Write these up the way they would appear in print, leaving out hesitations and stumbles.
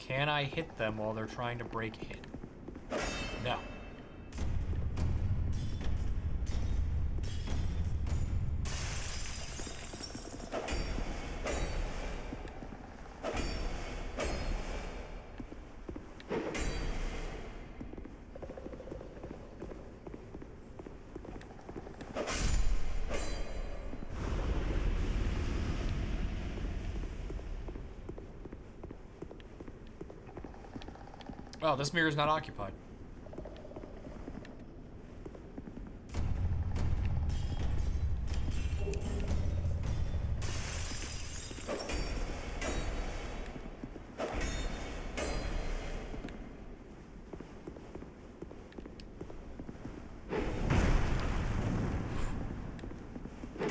Can I hit them while they're trying to break in? No. Oh, this mirror's not occupied.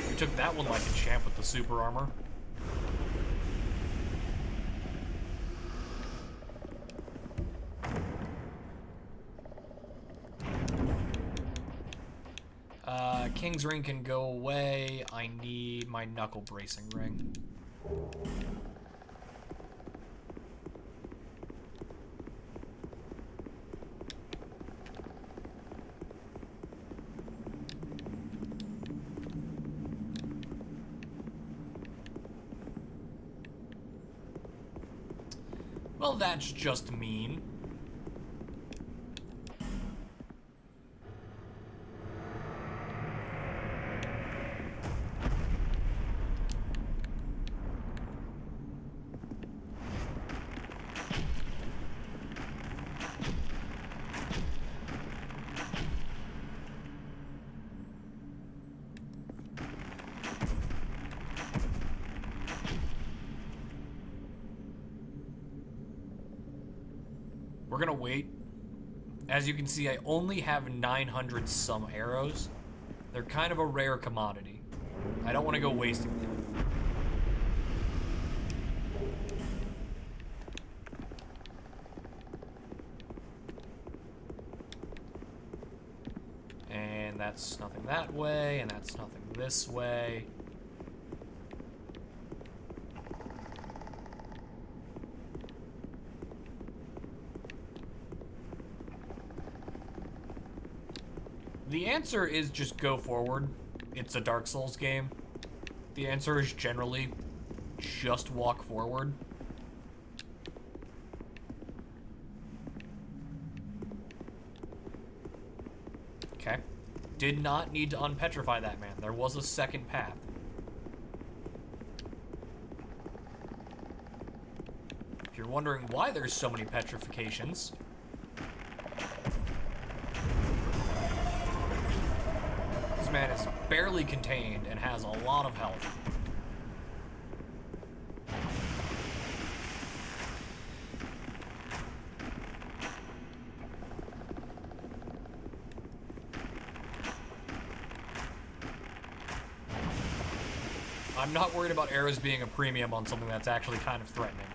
We took that one like a champ with the super armor. King's ring can go away. I need my knuckle bracing ring. Well, that's just mean. We're gonna wait. As you can see, I only have 900 some arrows. They're kind of a rare commodity. I don't want to go wasting them. And that's nothing that way, and that's nothing this way. The answer is just go forward. It's a Dark Souls game. The answer is generally just walk forward. Okay. Did not need to unpetrify that man. There was a second path. If you're wondering why there's so many petrifications, this man is barely contained and has a lot of health. I'm not worried about arrows being a premium on something that's actually kind of threatening.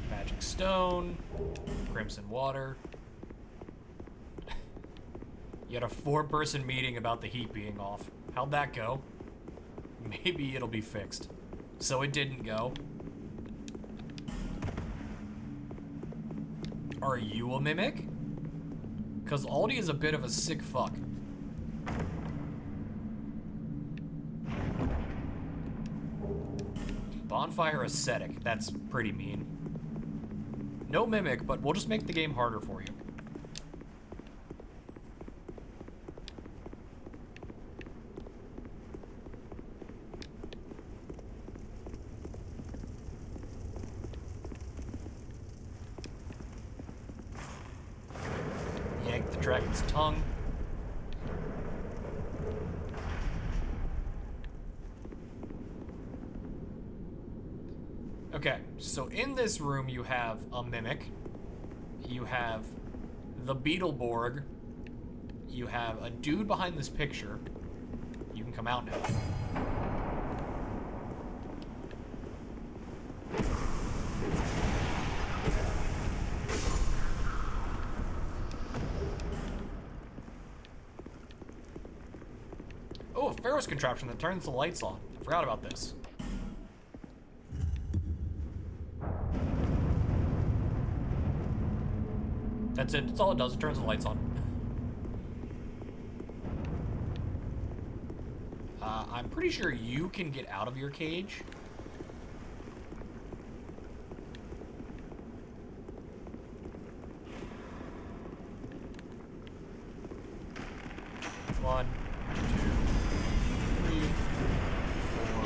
Magic stone, crimson water. You had a 4-person meeting about the heat being off. How'd that go? Maybe it'll be fixed. So it didn't go. Are you a mimic? Because Aldi is a bit of a sick fuck. Bonfire ascetic. That's pretty mean. No mimic, but we'll just make the game harder for you. Yank the dragon's tongue. Okay, so in this room you have a mimic, you have the Beetleborg, you have a dude behind this picture. You can come out now. Pharaoh's contraption that turns the lights on. Forgot about this. That's it. That's all it does. It turns the lights on. I'm pretty sure you can get out of your cage. One, two, three, four.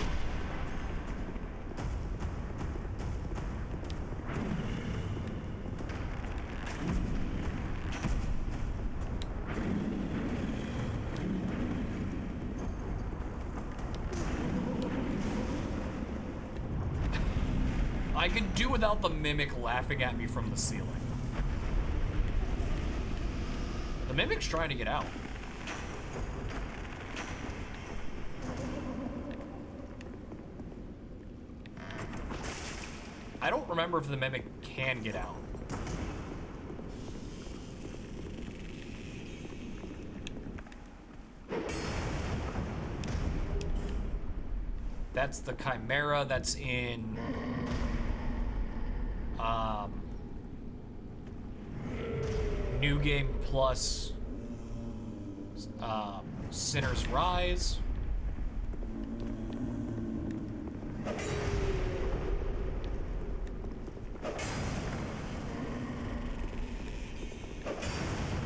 I could do without the mimic laughing at me from the ceiling. The mimic's trying to get out. I don't remember if the mimic can get out. That's the Chimera that's in New Game Plus Sinner's Rise.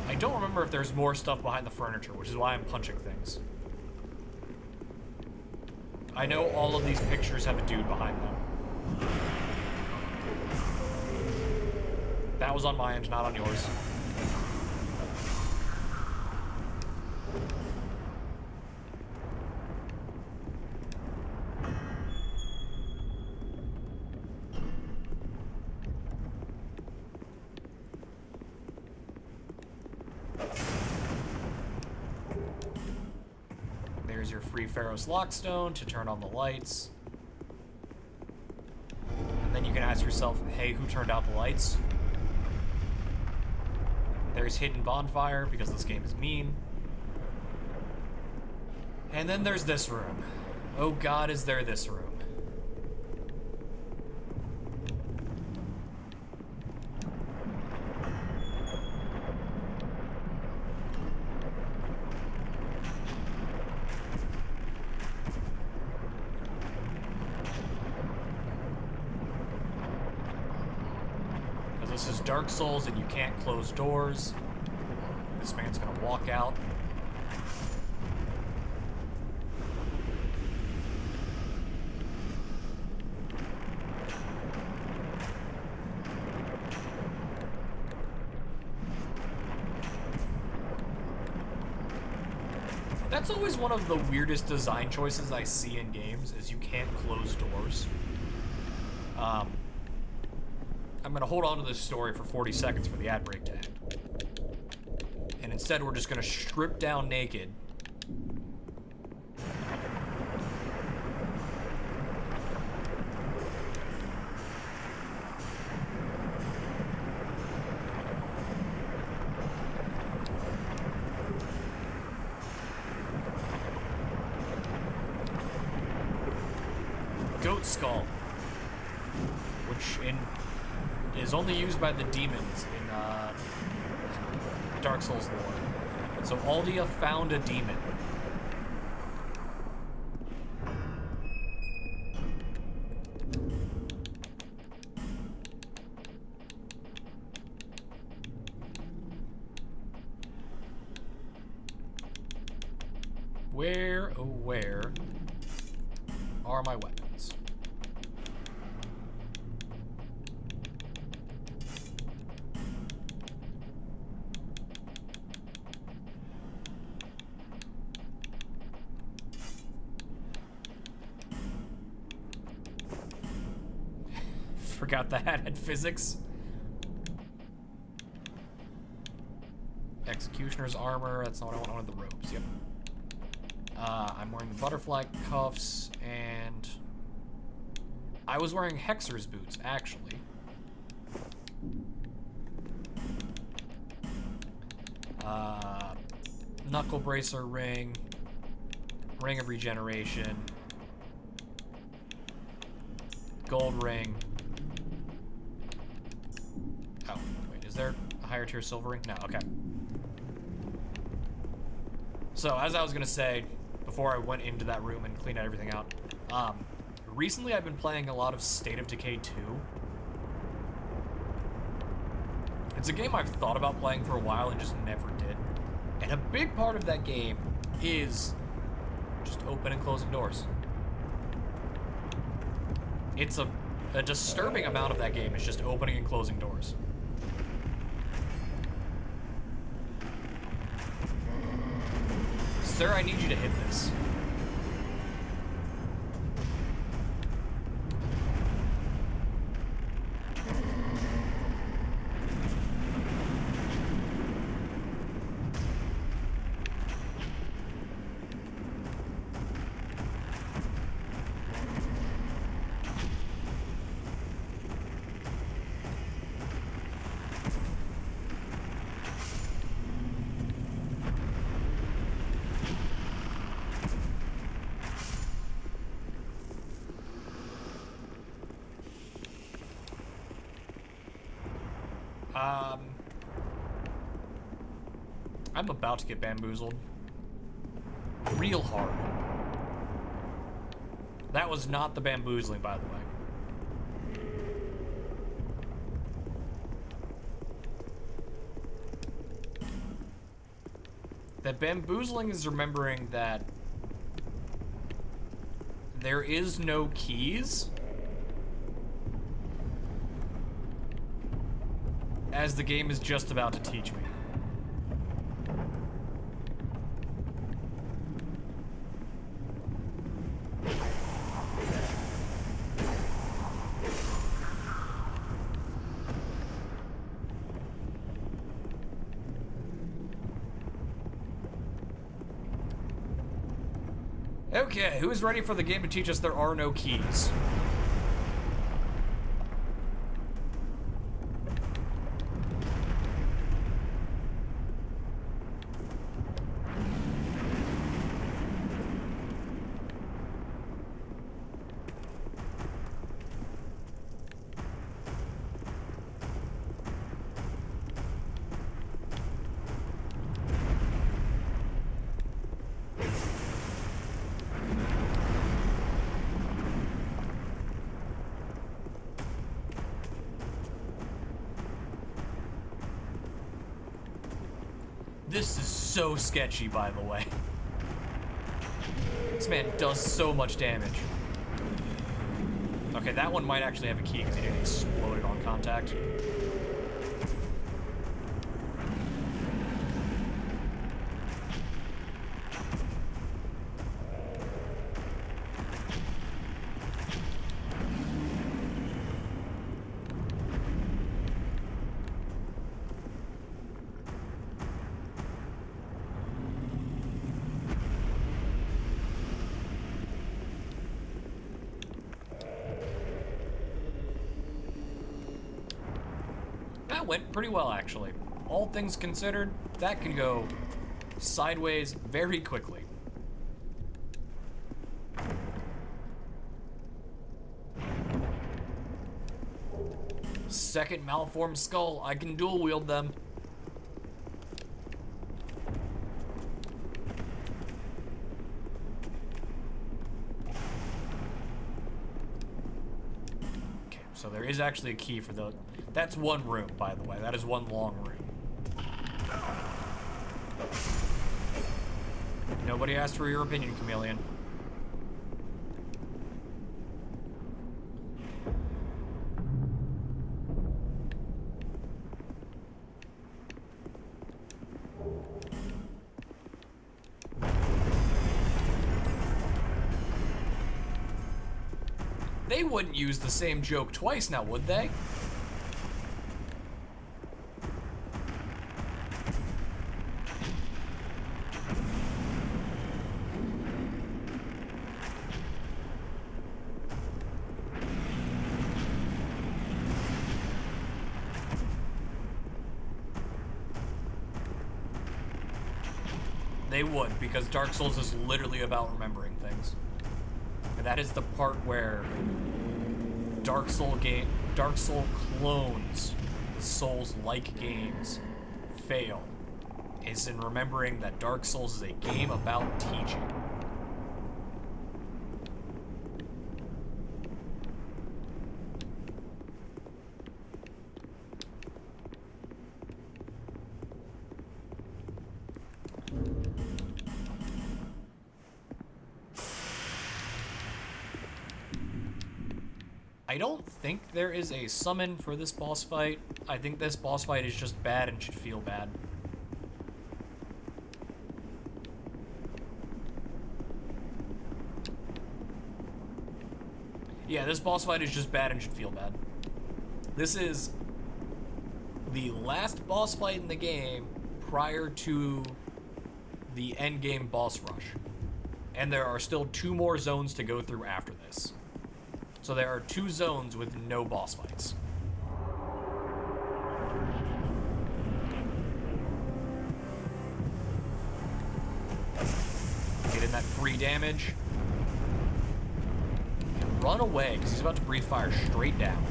I don't remember if there's more stuff behind the furniture, which is why I'm punching things. I know all of these pictures have a dude behind them. That was on my end, not on yours. There's your free Pharaoh's Lockstone to turn on the lights. And then you can ask yourself, hey, who turned out the lights? There's Hidden Bonfire, because this game is mean. And then there's this room. Oh God, is there this room? This is Dark Souls and you can't close doors. This man's gonna walk out. That's always one of the weirdest design choices I see in games, is you can't close doors. I'm gonna hold on to this story for 40 seconds for the ad break to end. And instead we're just gonna strip down naked. Goat skull. Which is only used by the demons in Dark Souls lore. So Aldia found a demon. Where, oh where, are my weapons? Forgot the hat had physics. Executioner's armor, that's not what I want. I wanted the robes, yep. I'm wearing the butterfly cuffs, and I was wearing Hexer's boots, actually. Knuckle bracer ring. Ring of Regeneration. Gold ring. Oh, wait, is there a higher tier silver ring? No, okay. So, as I was gonna say, before I went into that room and cleaned everything out, recently I've been playing a lot of State of Decay 2. It's a game I've thought about playing for a while and just never did. And a big part of that game is just open and closing doors. It's a disturbing amount of that game is just opening and closing doors. Sir, I need you to hit this. I'm about to get bamboozled. Real hard. That was not the bamboozling, by the way. That bamboozling is remembering that there is no keys as the game is just about to teach me. Okay, who's ready for the game to teach us there are no keys? This is so sketchy, by the way. This man does so much damage. Okay, that one might actually have a key because he didn't explode it on contact. That went pretty well, actually. All things considered, that can go sideways very quickly. Second malformed skull, I can dual wield them. Okay, so there is actually a key for the... That's one room, by the way. That is one long room. Nobody asked for your opinion, Chameleon. They wouldn't use the same joke twice now, would they? They would, because Dark Souls is literally about remembering things. And that is the part where Dark Soul clones, the Souls-like games, fail. Is in remembering that Dark Souls is a game about teaching. I don't think there is a summon for this boss fight. I think this boss fight is just bad and should feel bad. Yeah, this boss fight is just bad and should feel bad. This is the last boss fight in the game prior to the endgame boss rush. And there are still 2 more zones to go through after this. So there are 2 zones with no boss fights. Get in that free damage. And run away, because he's about to breathe fire straight down.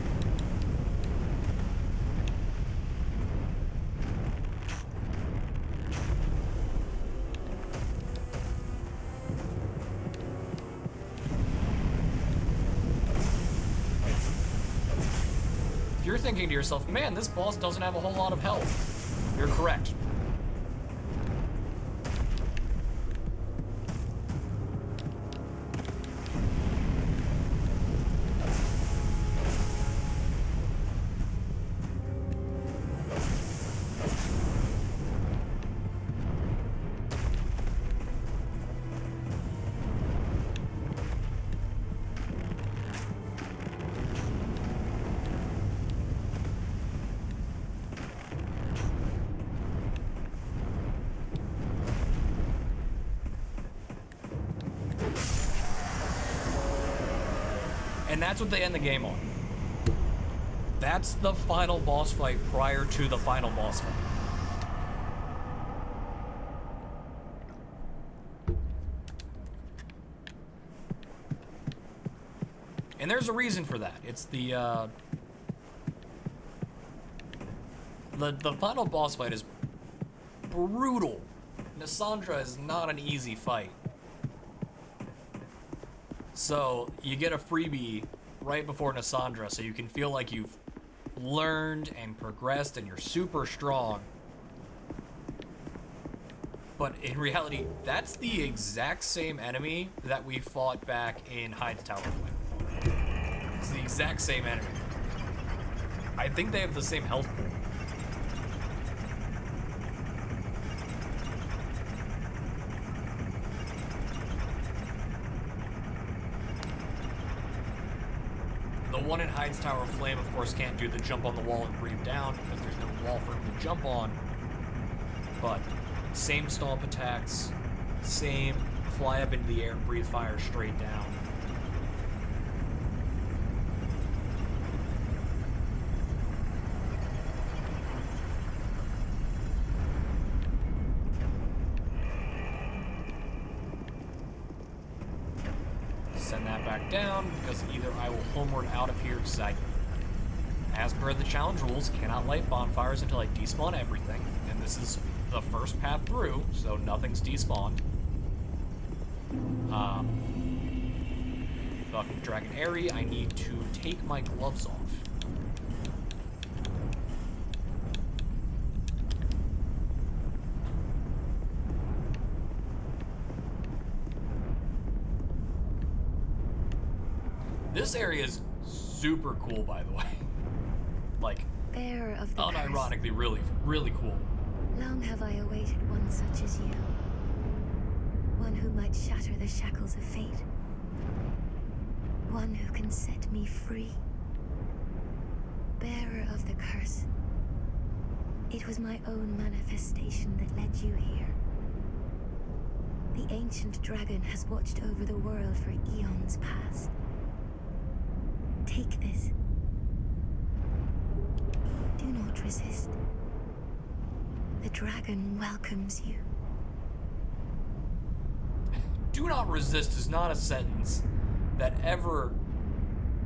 If you're thinking to yourself, man, this boss doesn't have a whole lot of health, you're correct. And that's what they end the game on. That's the final boss fight prior to the final boss fight. And there's a reason for that. It's the final boss fight is brutal. Nassandra is not an easy fight. So, you get a freebie right before Nassandra, so you can feel like you've learned and progressed and you're super strong. But in reality, that's the exact same enemy that we fought back in Hyde's Tower Flame. It's the exact same enemy. I think they have the same health pool. The one in Hyde's Tower of Flame, of course, can't do the jump on the wall and breathe down because there's no wall for him to jump on. But same stomp attacks, same fly up into the air and breathe fire straight down. Send that back down, because either I will homeward out of here, because I, as per the challenge rules, cannot light bonfires until I despawn everything, and this is the first path through, so nothing's despawned. Fucking Dragon Airy, I need to take my gloves off. This area is super cool, by the way. Like, Bearer of the unironically, really, really cool. Long have I awaited one such as you. One who might shatter the shackles of fate. One who can set me free. Bearer of the curse. It was my own manifestation that led you here. The ancient dragon has watched over the world for eons past. Take this. Do not resist. The dragon welcomes you. do not resist is not a sentence that ever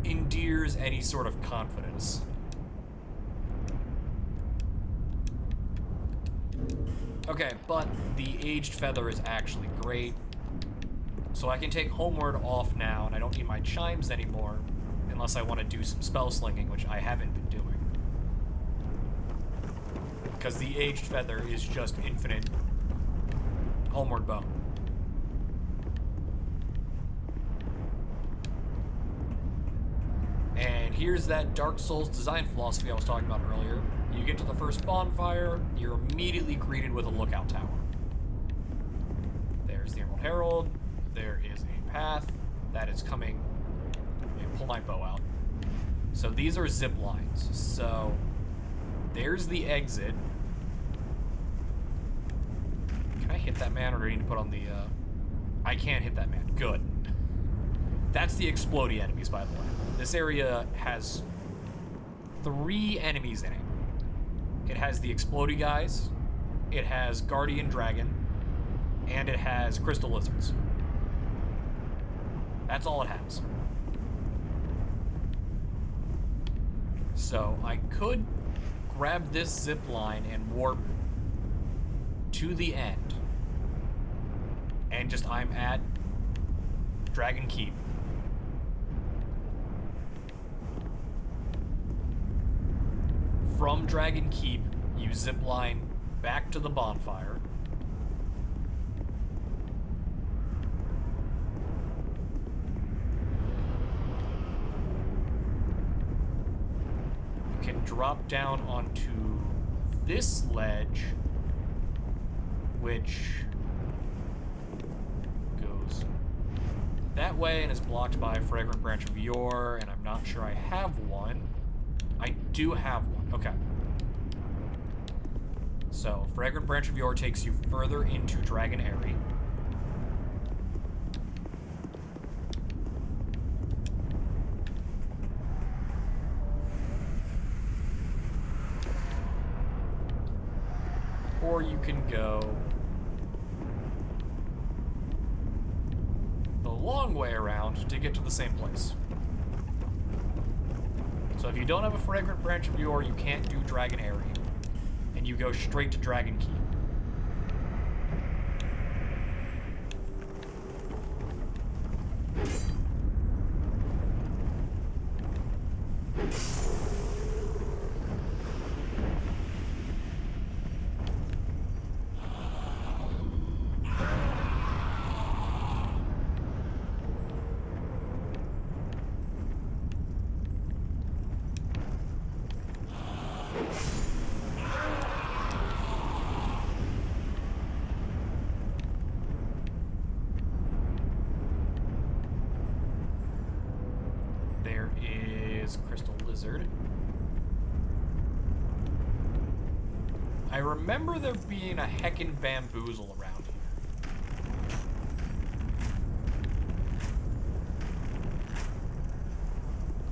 endears any sort of confidence. Okay, but the aged feather is actually great. So I can take Homeward off now, and I don't need my chimes anymore, unless I want to do some spell slinging, which I haven't been doing. Because the aged feather is just infinite Homeward bow. And here's that Dark Souls design philosophy I was talking about earlier. You get to the first bonfire, you're immediately greeted with a lookout tower. There's the Emerald Herald. There is a path that is coming. Let me pull my bow out. So these are zip lines. So there's the exit. Can I hit that man, or do I need to put on the... I can't hit that man. Good. That's the explodey enemies, by the way. This area has 3 enemies in it. It has the explodey guys, it has Guardian Dragon, and it has Crystal Lizards. That's all it has. So I could grab this zip line and warp to the end. And just, I'm at Dragon Keep. From Dragon Keep, you zip line back to the bonfire. You can drop down onto this ledge, which goes that way and is blocked by Fragrant Branch of Yore, and I'm not sure I have one. I do have one. Okay. So, Fragrant Branch of Yore takes you further into Dragon Airy. Or you can go the long way around to get to the same place. So if you don't have a Fragrant Branch of Yore, you can't do Dragon Airy. And you go straight to Dragon Keep. I remember there being a heckin' bamboozle around here.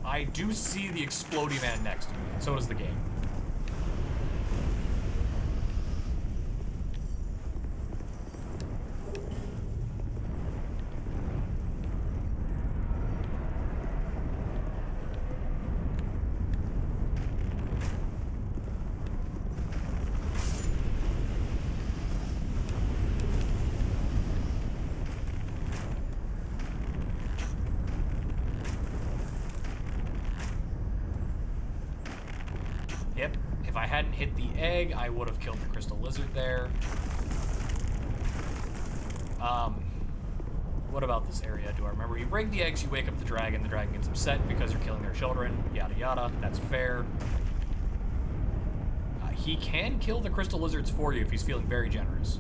I do see the exploding man next to me, and so does the game. Yep, if I hadn't hit the egg, I would have killed the Crystal Lizard there. What about this area? Do I remember? You break the eggs, you wake up the dragon gets upset because you're killing their children, yada yada, that's fair. He can kill the Crystal Lizards for you if he's feeling very generous.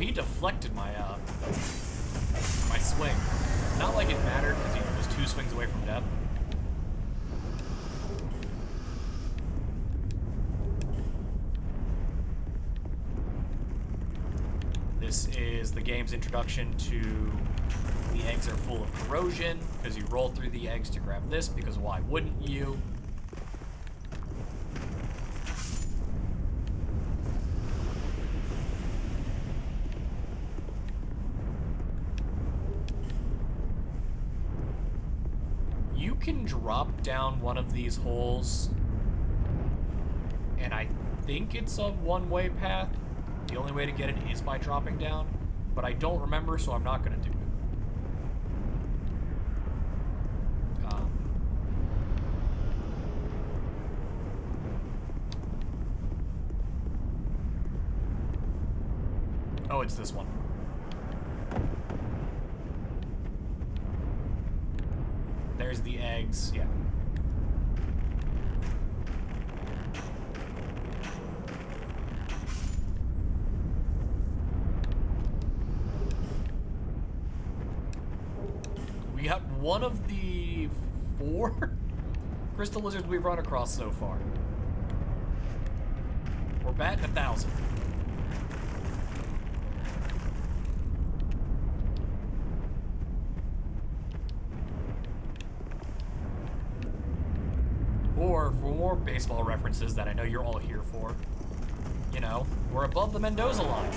he deflected my my swing. Not like it mattered because he was 2 swings away from death. This is the game's introduction to the eggs are full of corrosion, because you roll through the eggs to grab this, because why wouldn't you? You can drop down one of these holes, and I think it's a one-way path. The only way to get it is by dropping down, but I don't remember, so I'm not going to do it. Oh, it's this one. There's the eggs, yeah. We got one of the 4 crystal lizards we've run across so far. We're batting 1,000. Or, for more baseball references that I know you're all here for, you know, we're above the Mendoza line.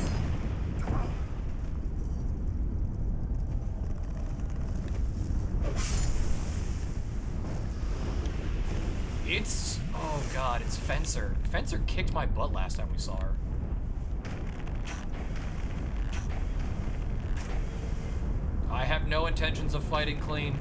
It's, oh god, it's Fencer. Fencer kicked my butt last time we saw her. I have no intentions of fighting clean.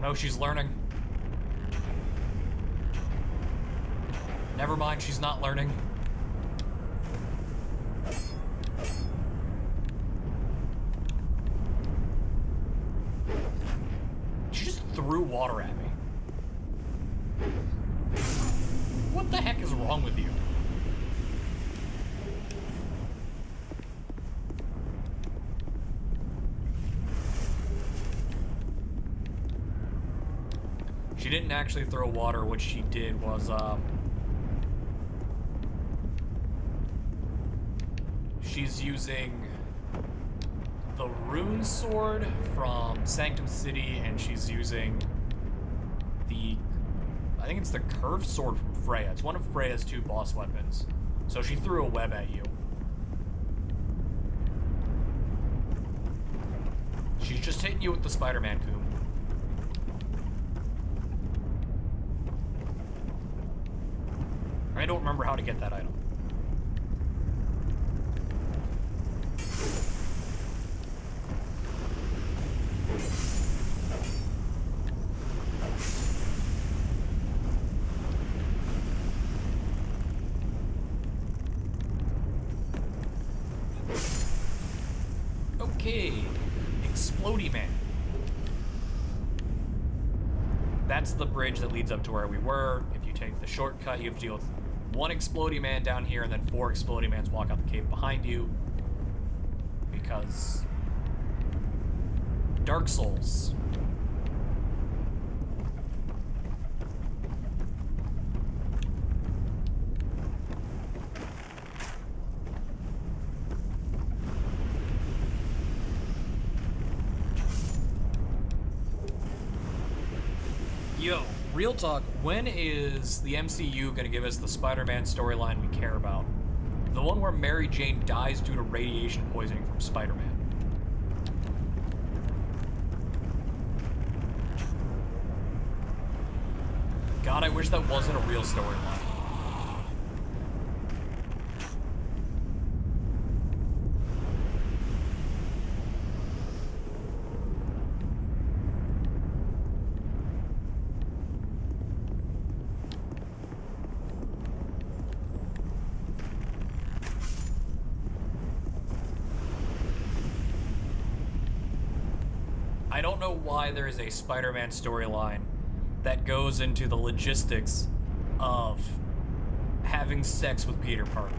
Oh, she's learning. Never mind, she's not learning. She just threw water at me. What the heck is wrong with you? She didn't actually throw water. What she did was, she's using the rune sword from Sanctum City, and she's using the, I think it's the curved sword from Freya. It's one of Freya's 2 boss weapons. So she threw a web at you. She's just hitting you with the Spider-Man coom. I don't remember how to get that item. Okay, Explodey Man. That's the bridge that leads up to where we were. If you take the shortcut, you have to deal with 1 Explodey Man down here, and then 4 Explodey Mans walk out the cave behind you. Because Dark Souls. Yo, real talk, when is the MCU gonna give us the Spider-Man storyline we care about? The one where Mary Jane dies due to radiation poisoning from Spider-Man. God, I wish that wasn't a real storyline. I don't know why there is a Spider-Man storyline that goes into the logistics of having sex with Peter Parker.